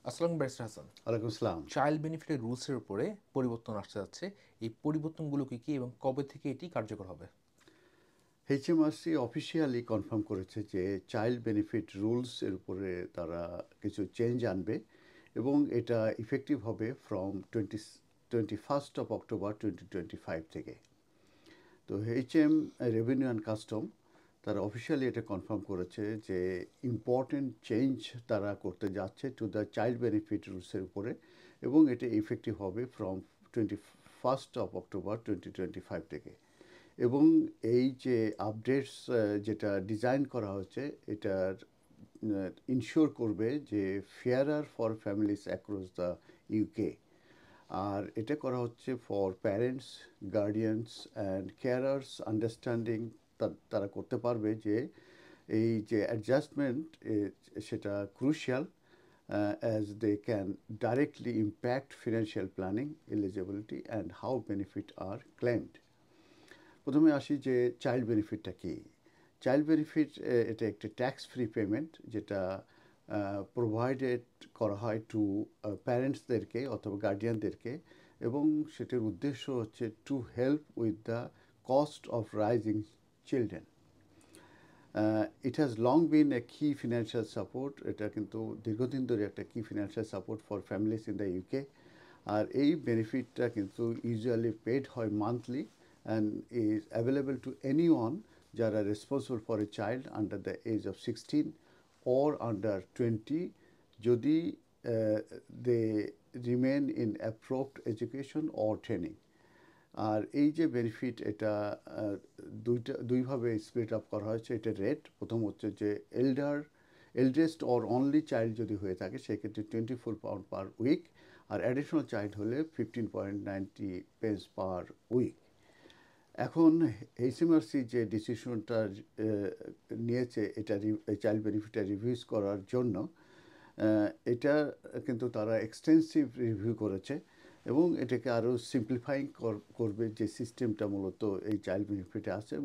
আসসালামু ব্যারিস্টার হাসান। ওয়ালাইকুম আসসালাম। চাইল্ড বেনিফিটের রুলসের উপরে পরিবর্তন আসতে যাচ্ছে। এই পরিবর্তনগুলো কি কি এবং কবে থেকে এটি কার্যকর হবে? এইচএমআরসি অফিসিয়ালি কনফার্ম করেছে যে চাইল্ড বেনিফিট রুলস এর উপরে তারা কিছু চেঞ্জ আনবে এবং এটা ইফেক্টিভ হবে ফ্রম 21 অক্টোবর 2025 থেকে। তো এইচএম রেভিনিউ অ্যান্ড কাস্টম তারা অফিসিয়ালি এটা কনফার্ম করেছে যে ইম্পর্টেন্ট চেঞ্জ তারা করতে যাচ্ছে টু দ্য চাইল্ড বেনিফিট রুলসের উপরে, এবং এটা ইফেক্টিভ হবে ফ্রম 21 অক্টোবর 2025 থেকে। এবং এই যে আপডেটস যেটা ডিজাইন করা হচ্ছে, এটার ইনশিওর করবে যে fairer for families across the UK. আর এটা করা হচ্ছে for parents, guardians and carers understanding. তারা করতে পারবে যে এই যে অ্যাডজাস্টমেন্ট সেটা crucial, as they can directly impact financial planning, eligibility, and how benefit are claimed. প্রথমে আসি যে চাইল্ড বেনিফিটটা কি। চাইল্ড বেনিফিট এটা একটি ট্যাক্স ফ্রি পেমেন্ট, যেটা প্রোভাইডেড করা হয় টু প্যারেন্টসদেরকে অথবা গার্ডিয়ানদেরকে, এবং সেটার উদ্দেশ্য হচ্ছে to help with the cost of raising children. It has long been a কি ফিনান্সিয়াল সাপোর্ট। এটা কিন্তু দীর্ঘদিন ধরে একটা কি financial support for families in the UK. আর এই বেনিফিটটা কিন্তু ইউজুয়ালি পেড হয় monthly and is available to anyone যারা responsible for a child under the age of 16 or under 20, যদি they remain in approved education or training. আর এই যে বেনিফিট, এটা দুইভাবে স্প্লিট আপ করা হয়েছে। এটা রেট প্রথম হচ্ছে যে এল্ডেস্ট অর অনলি চাইল্ড যদি হয়ে থাকে সেক্ষেত্রে £24 পার উইক, আর অ্যাডিশনাল চাইল্ড হলে 15.90 পার উইক। এখন এইচএমআরসি যে ডিসিশনটা নিয়েছে এটা চাইল্ড বেনিফিটটা রিভিউজ করার জন্য, এটা কিন্তু তারা এক্সটেন্সিভ রিভিউ করেছে এবং এটাকে আরও সিম্পলিফাইং করবে যে সিস্টেমটা মূলত এই চাইল্ড বেনিফিটে আছে,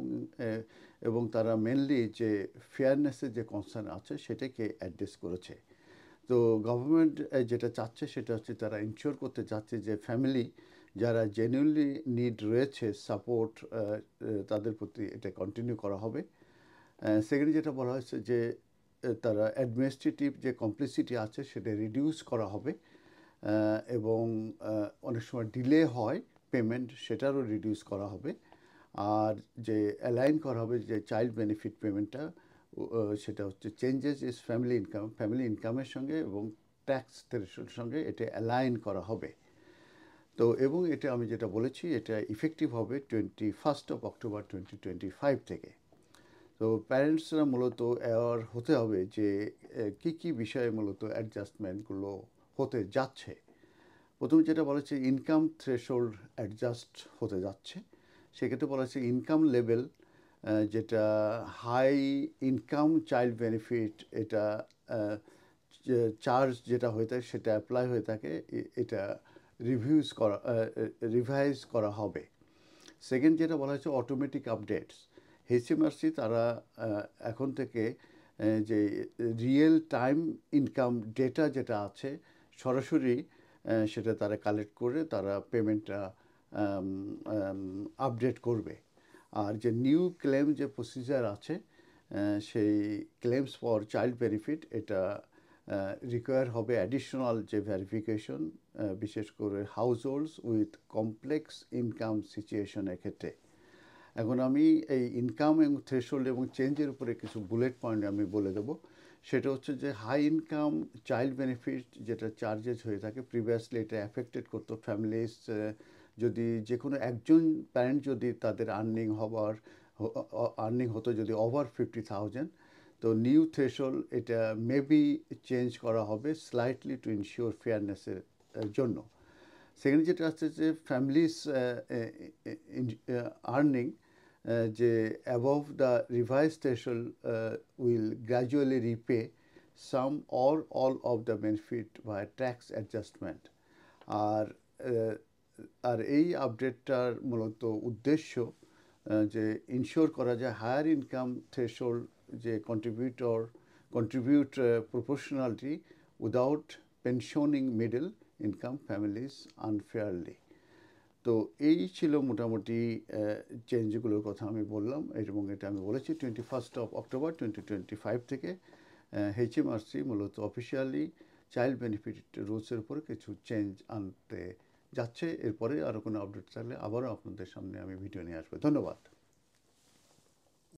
এবং তারা মেনলি যে ফেয়ারনেসের যে কনসার্ন আছে সেটাকে অ্যাড্রেস করেছে। তো গভর্নমেন্ট যেটা চাচ্ছে সেটা হচ্ছে তারা ইনশিওর করতে চাচ্ছে যে ফ্যামিলি যারা জেনুইনলি নিড রয়েছে সাপোর্ট, তাদের প্রতি এটা কন্টিনিউ করা হবে। সেকেন্ড যেটা বলা হয়েছে যে তারা অ্যাডমিনিস্ট্রেটিভ যে কমপ্লেক্সিটি আছে সেটা রিডিউস করা হবে, এবং অনেক সময় ডিলে হয় পেমেন্ট, সেটারও রিডিউস করা হবে। আর যে অ্যালাইন করা হবে যে চাইল্ড বেনিফিট পেমেন্টটা, সেটা হচ্ছে চেঞ্জেস ইজ ফ্যামিলি ইনকামের সঙ্গে এবং ট্যাক্স থ্রেশহোল্ডের সঙ্গে এটা অ্যালাইন করা হবে। তো এবং এটা আমি যেটা বলেছি এটা ইফেক্টিভ হবে 21 অক্টোবর 2025 থেকে। তো প্যারেন্টসরা মূলত অ্যাওয়ার হতে হবে যে কী কী বিষয়ে মূলত অ্যাডজাস্টমেন্টগুলো হতে যাচ্ছে। প্রথমে যেটা বলেছে ইনকাম থ্রেশহোল্ড অ্যাডজাস্ট হতে যাচ্ছে। সেক্ষেত্রে বলা হচ্ছে ইনকাম লেভেল, যেটা হাই ইনকাম চাইল্ড বেনিফিট, এটা চার্জ যেটা হয়ে থাকে সেটা অ্যাপ্লাই হয়ে থাকে, এটা রিভাইজ করা হবে। সেকেন্ড যেটা বলা হয়েছে অটোমেটিক আপডেটস। এইচএমআরসি তারা এখন থেকে যে রিয়েল টাইম ইনকাম ডেটা যেটা আছে সরাসরি সেটা তারা কালেক্ট করে তারা পেমেন্টটা আপডেট করবে। আর যে নিউ ক্লেম যে প্রসিজার আছে, সেই ক্লেমস ফর চাইল্ড বেনিফিট, এটা রিকোয়ার হবে অ্যাডিশনাল যে ভেরিফিকেশন, বিশেষ করে house holds with complex income সিচুয়েশনের ক্ষেত্রে। এখন আমি এই ইনকাম এবং থ্রেশহোল্ড এবং চেঞ্জের উপরে কিছু বুলেট পয়েন্ট আমি বলে দেবো। সেটা হচ্ছে যে হাই ইনকাম চাইল্ড বেনিফিট যেটা চার্জেস হয়ে থাকে, প্রিভিয়াসলি এটা অ্যাফেক্টেড করতো ফ্যামিলিজ, যদি যে কোনো একজন প্যারেন্ট যদি তাদের আর্নিং হতো যদি ওভার 50,000, তো নিউ থ্রেশহোল্ড এটা মেবি চেঞ্জ করা হবে স্লাইটলি টু ইনশিওর ফেয়ারনেসের জন্য। সেকেন্ড যেটা আছে যে ফ্যামিলিজ আর্নিং যে above the revise threshold will gradually repay some or all of the benefit by tax adjustment. আর আর এই আপডেটটার মূলত উদ্দেশ্য যে ইনশিওর করা যায় হায়ার ইনকাম থ্রেশহোল্ড যে contribute proportionality without pensioning middle income families unfairly. তো এই ছিল মোটামুটি চেঞ্জগুলোর কথা আমি বললাম, এবং এটা আমি বলেছি 21 অক্টোবর 2025 থেকে HMRC মূলত অফিসিয়ালি চাইল্ড বেনিফিট রুলসের উপর কিছু চেঞ্জ আনতে যাচ্ছে। এরপরে আরও কোনো আপডেট চাইলে আবারও আপনাদের সামনে আমি ভিডিও নিয়ে আসবো। ধন্যবাদ।